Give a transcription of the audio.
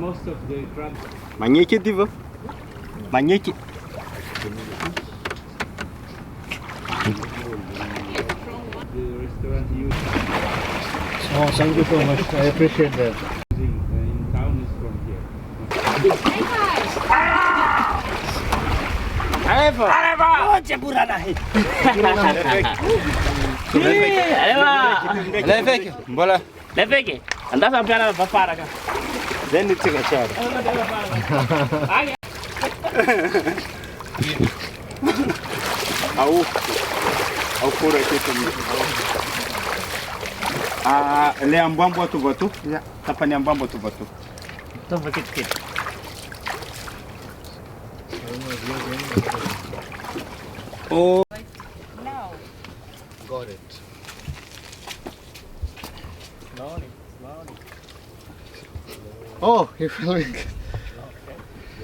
most of the trucks. Magnifique, tu vois. Magnifique. The restaurant use Oh, thank you so much. I appreciate that. in town is from here. Leveke, voilà. Leveke, anda sampai ana papara ka. Then it's a child. Au kura kitu. Le ambambo tu votu. Ya, tapani ambambo tu votu. Tu vakit. Oh. No. Got it. Oh, you're filming.